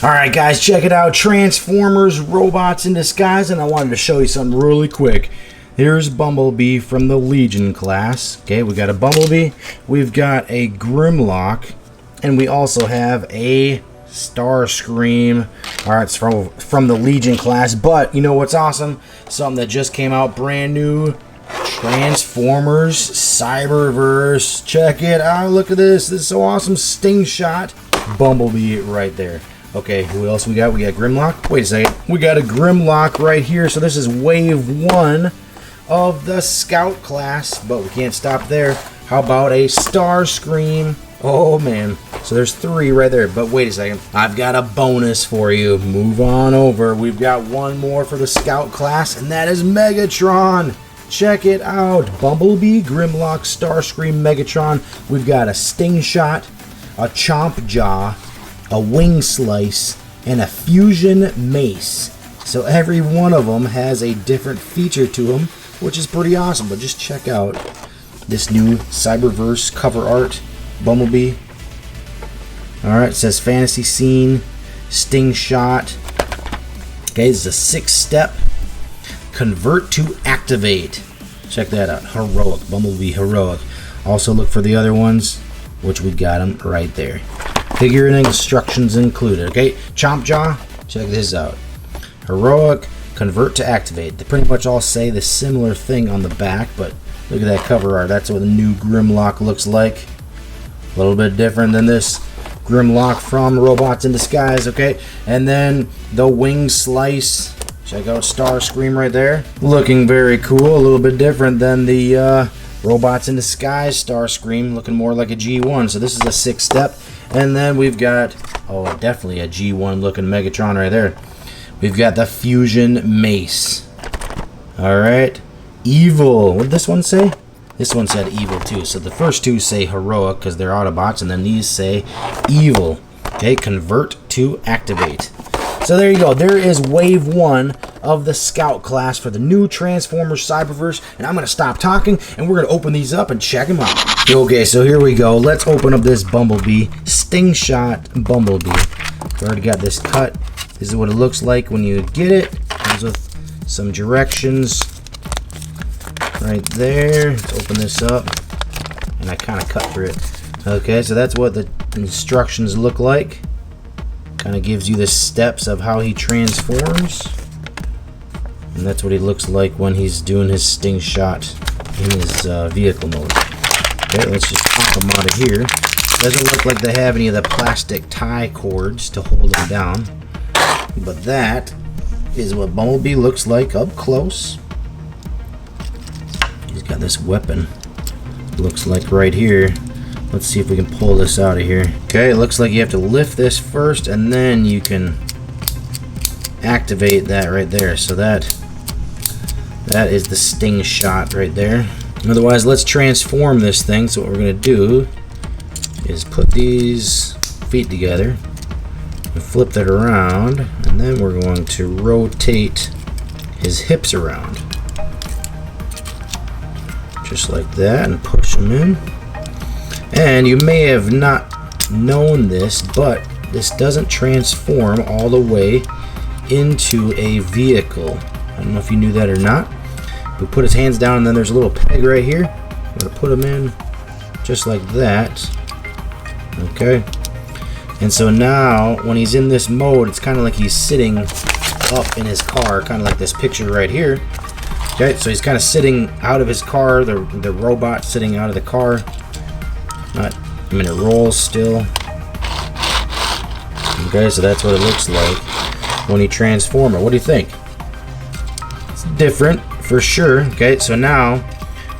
Alright guys, check it out. Transformers, robots in disguise, and I wanted to show you something really quick. Here's Bumblebee from the Legion class. Okay, we got a Bumblebee, we've got a Grimlock, and we also have a Starscream. Alright, it's from the Legion class, but you know what's awesome? Something that just came out brand new. Transformers Cyberverse. Check it out. Look at this. This is so awesome. Sting Shot. Bumblebee right there. Okay, who else we got? We got Grimlock. Wait a second. We got a Grimlock right here. So this is wave 1 of the Scout class, but we can't stop there. How about a Starscream? Oh man. So there's 3 right there, but wait a second. I've got a bonus for you. Move on over. We've got one more for the Scout class, and that is Megatron. Check it out. Bumblebee, Grimlock, Starscream, Megatron. We've got a Sting Shot, a Chomp Jaw, a Wing Slice, and a Fusion Mace. So every one of them has a different feature to them, which is pretty awesome. But just check out this new Cyberverse cover art. Bumblebee. Alright, it says Fantasy Scene, Sting Shot. Okay, this is a 6-step. Convert to activate. Check that out. Heroic. Bumblebee Heroic. Also look for the other ones, which we got them right there. Figure and instructions included. Okay, Chomp Jaw. Check this out. Heroic. Convert to activate. They pretty much all say the similar thing on the back, but look at that cover art. That's what the new Grimlock looks like. A little bit different than this Grimlock from Robots in Disguise. Okay, and then the Wing Slice. Check out Starscream right there. Looking very cool. A little bit different than the Robots in Disguise Starscream. Looking more like a G1. So this is a 6-step. And then we've got, oh, definitely a G1 looking Megatron right there. We've got the Fusion Mace. Alright. Evil. What did this one say? This one said evil too. So the first 2 say heroic because they're Autobots. And then these say evil. Okay, convert to activate. So there you go. There is wave 1 of the Scout class for the new Transformers Cyberverse. And I'm going to stop talking and we're going to open these up and check them out. Okay, so here we go. Let's open up this Bumblebee. Sting Shot Bumblebee. I've already got this cut. This is what it looks like when you get it. It comes with some directions right there. Let's open this up. And I kind of cut through it. Okay, so that's what the instructions look like. Kind of gives you the steps of how he transforms. And that's what he looks like when he's doing his Sting Shot in his vehicle mode. Okay, let's just pop him out of here. Doesn't look like they have any of the plastic tie cords to hold him down. But that is what Bumblebee looks like up close. He's got this weapon. Looks like right here. Let's see if we can pull this out of here. Okay, it looks like you have to lift this first and then you can activate that right there. So that is the Sting Shot right there. Otherwise, let's transform this thing. So what we're going to do is put these feet together and flip that around, and then we're going to rotate his hips around. Just like that, and push him in. And you may have not known this, but this doesn't transform all the way into a vehicle. I don't know if you knew that or not. We put his hands down and then there's a little peg right here. We're going to put him in just like that. Okay. And so now when he's in this mode, it's kind of like he's sitting up in his car, kind of like this picture right here. Okay, so he's kind of sitting out of his car, the robot sitting out of the car. It rolls still. Okay, so that's what it looks like when you transform it. What do you think? It's different for sure. Okay, so now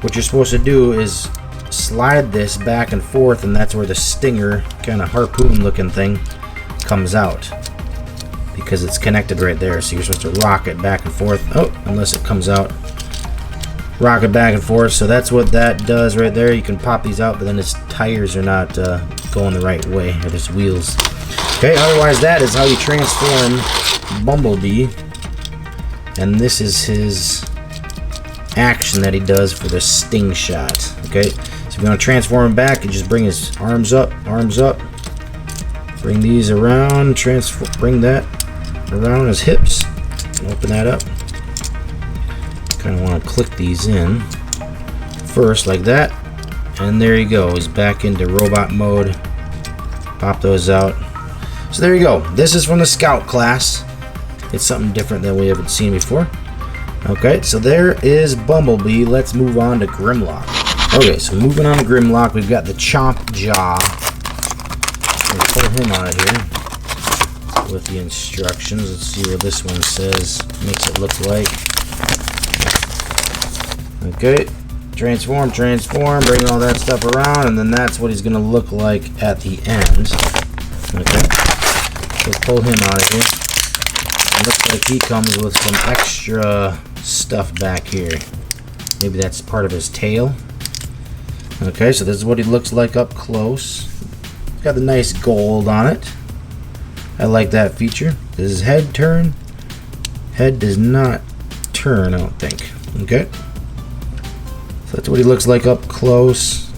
what you're supposed to do is slide this back and forth, and that's where the stinger, kind of harpoon looking thing, comes out. Because it's connected right there, so you're supposed to rock it back and forth. Oh, unless it comes out. Rock it back and forth, so that's what that does right there. You can pop these out, but then his tires are not going the right way, or his wheels. Okay, otherwise that is how you transform Bumblebee. And this is his action that he does for the Sting Shot. Okay, so if you want to transform him back, you just bring his arms up, Bring these around, bring that around his hips, and open that up. Kind of want to click these in first, like that, and there you go. He's back into robot mode. Pop those out. So there you go. This is from the Scout class. It's something different than we haven't seen before. Okay, so there is Bumblebee. Let's move on to Grimlock. Okay, so moving on to Grimlock, we've got the Chomp Jaw. We'll pull him out of here with the instructions. Let's see what this one says. Makes it look like. Okay, transform, bring all that stuff around, and then that's what he's going to look like at the end. Okay, let's pull him out of here. It looks like he comes with some extra stuff back here. Maybe that's part of his tail. Okay, so this is what he looks like up close. Got the nice gold on it. I like that feature. Does his head turn? Head does not turn, I don't think. Okay. So that's what he looks like up close.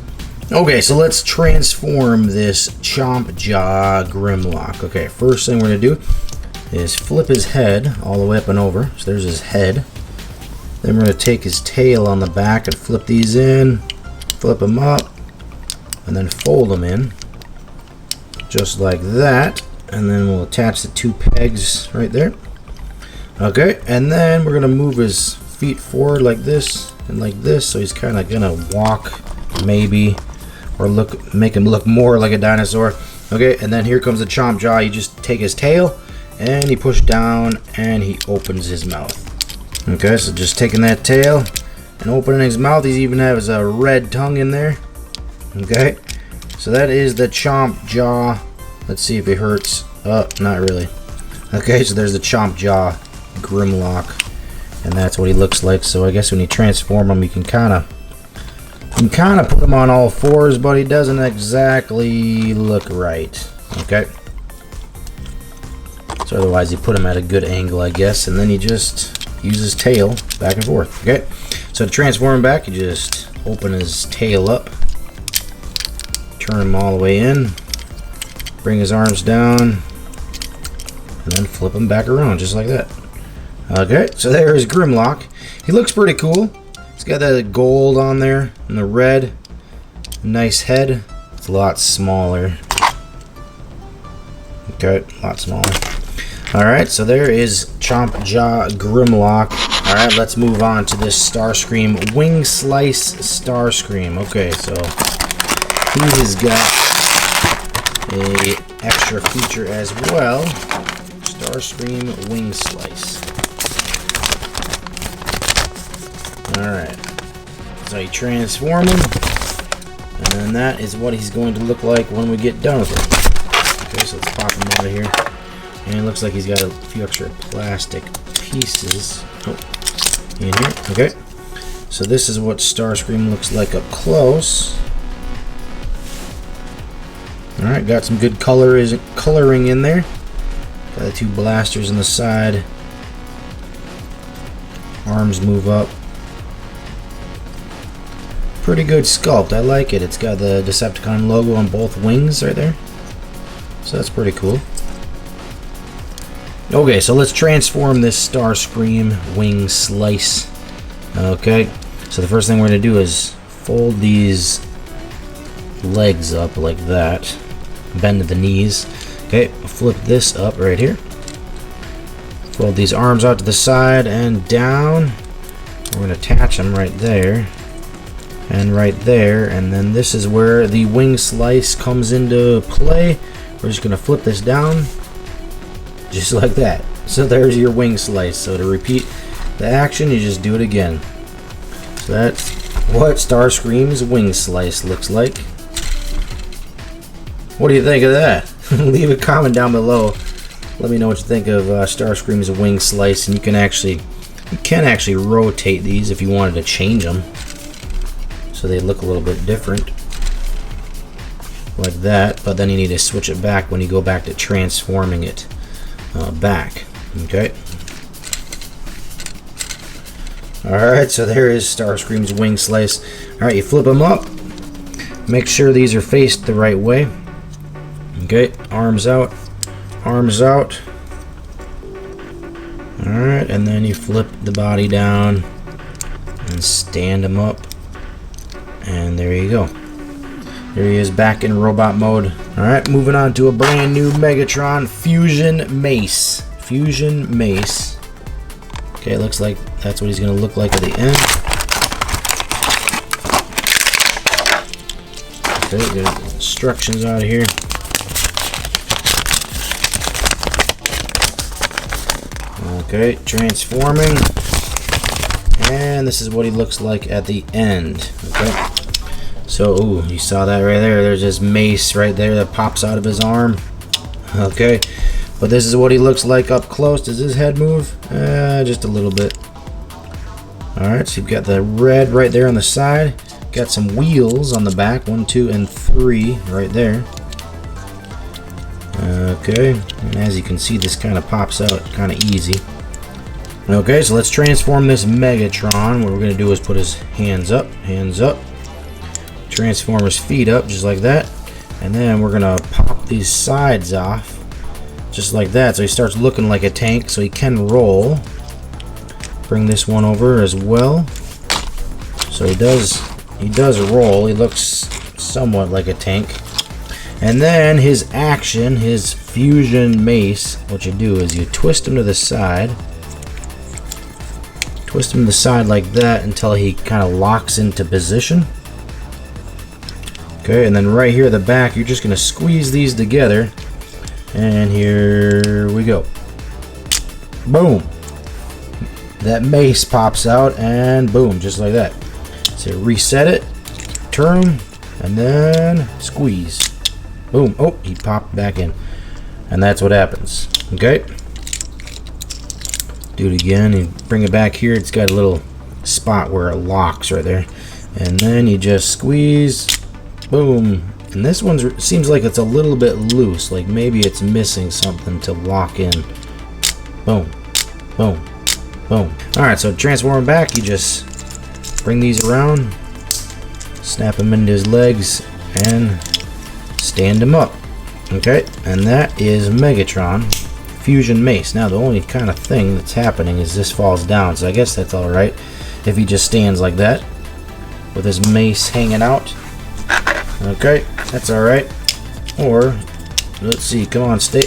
Okay, so let's transform this Chomp Jaw Grimlock. Okay, first thing we're going to do is flip his head all the way up and over. So there's his head. Then we're going to take his tail on the back and flip these in. Flip them up. And then fold them in. Just like that. And then we'll attach the two pegs right there. Okay, and then we're going to move his feet forward like this and like this. So he's kind of going to walk, maybe. Or make him look more like a dinosaur. Okay, and then here comes the Chomp Jaw. You just take his tail. And he pushed down and he opens his mouth. Okay, so just taking that tail and opening his mouth. He even has a red tongue in there. Okay, so that is the Chomp Jaw. Let's see if it hurts. Not really. Okay, so there's the Chomp Jaw Grimlock. And that's what he looks like. So I guess when you transform him, you can kind of put him on all fours, but he doesn't exactly look right. Okay. So otherwise you put him at a good angle, I guess, and then you just use his tail back and forth. Okay, so to transform him back, you just open his tail up, turn him all the way in, bring his arms down, and then flip him back around just like that. Okay, so there is Grimlock. He looks pretty cool. He's got that gold on there and the red. Nice head. It's a lot smaller. Okay, a lot smaller. Alright, so there is Chomp Jaw Grimlock. Alright, let's move on to this Starscream Wing Slice Starscream. Okay, so he has got a extra feature as well. Starscream Wing Slice. Alright, so you transform him, and then that is what he's going to look like when we get done with him. Okay, so let's pop him out of here. And it looks like he's got a few extra plastic pieces in here. Okay, so this is what Starscream looks like up close. Alright, got some good coloring in there. Got the two blasters on the side. Arms move up. Pretty good sculpt. I like it. It's got the Decepticon logo on both wings right there. So that's pretty cool. Okay, so let's transform this Starscream Wing Slice. Okay, so the first thing we're going to do is fold these legs up like that. Bend at the knees. Okay, flip this up right here. Fold these arms out to the side and down. We're going to attach them right there. And right there. And then this is where the wing slice comes into play. We're just going to flip this down. Just like that. So there's your wing slice. So to repeat the action, you just do it again. So that's what Starscream's wing slice looks like. What do you think of that? Leave a comment down below. Let me know what you think of Starscream's wing slice. And you can actually rotate these if you wanted to change them, so they look a little bit different, like that. But then you need to switch it back when you go back to transforming it back. Okay. Alright, so there is Starscream's wing slice. Alright, you flip them up. Make sure these are faced the right way. Okay, arms arms out, arms out. Alright, and then you flip the body down and stand him up. And there you go. There he is back in robot mode. Alright, moving on to a brand new Megatron Fusion Mace. Fusion Mace. Okay, it looks like that's what he's going to look like at the end. Okay, get instructions out of here. Okay, transforming. And this is what he looks like at the end. Okay. So, ooh, you saw that right there. There's this mace right there that pops out of his arm. Okay. But this is what he looks like up close. Does his head move? Just a little bit. Alright, so you've got the red right there on the side. Got some wheels on the back. 1, 2, and 3 right there. Okay. And as you can see, this kind of pops out kind of easy. Okay, so let's transform this Megatron. What we're going to do is put his hands up. Transform his feet up just like that. And then we're going to pop these sides off. Just like that, so he starts looking like a tank, so he can roll. Bring this one over as well. So he does roll. He looks somewhat like a tank. And then his action, his fusion mace, what you do is you twist him to the side. Twist him to the side like that until he kind of locks into position. Okay, and then right here at the back, you're just going to squeeze these together. And here we go. Boom. That mace pops out and boom, just like that. So reset it, turn him, and then squeeze. Boom. Oh, he popped back in. And that's what happens. Okay. Do it again. You bring it back here. It's got a little spot where it locks right there. And then you just squeeze. Boom. And this one seems like it's a little bit loose, like maybe it's missing something to lock in. Boom, boom, boom. Alright, so transform back, you just bring these around, snap him into his legs, and stand him up. Okay, and that is Megatron Fusion Mace. Now, the only kind of thing that's happening is this falls down, so I guess that's alright if he just stands like that with his mace hanging out. Okay, that's alright. Or, let's see, come on, stay.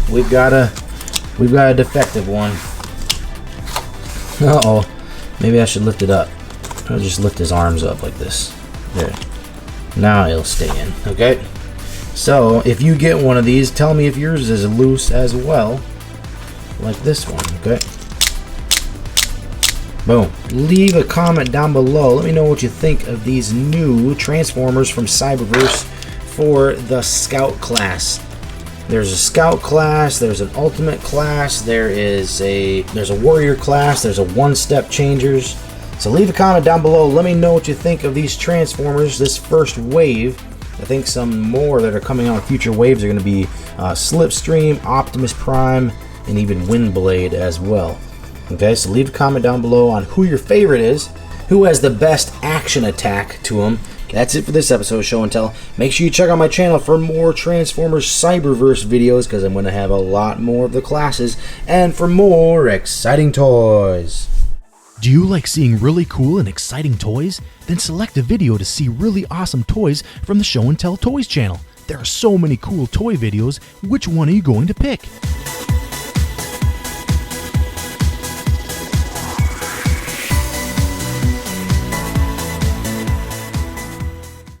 We've got a defective one. Maybe I should lift it up. I'll just lift his arms up like this. There. Now he'll stay in. Okay. So, if you get one of these, tell me if yours is loose as well. Like this one, okay? Boom. Leave a comment down below. Let me know what you think of these new Transformers from Cyberverse for the Scout class. There's a Scout class, there's an Ultimate class, there's a Warrior class, there's a one-step changers. So leave a comment down below. Let me know what you think of these Transformers, this first wave. I think some more that are coming out in future waves are going to be Slipstream, Optimus Prime, and even Windblade as well. Okay, so leave a comment down below on who your favorite is, who has the best action attack to them. That's it for this episode of Show and Tell. Make sure you check out my channel for more Transformers Cyberverse videos, because I'm going to have a lot more of the classes, and for more exciting toys. Do you like seeing really cool and exciting toys? Then select a video to see really awesome toys from the Show and Tell Toys channel. There are so many cool toy videos. Which one are you going to pick?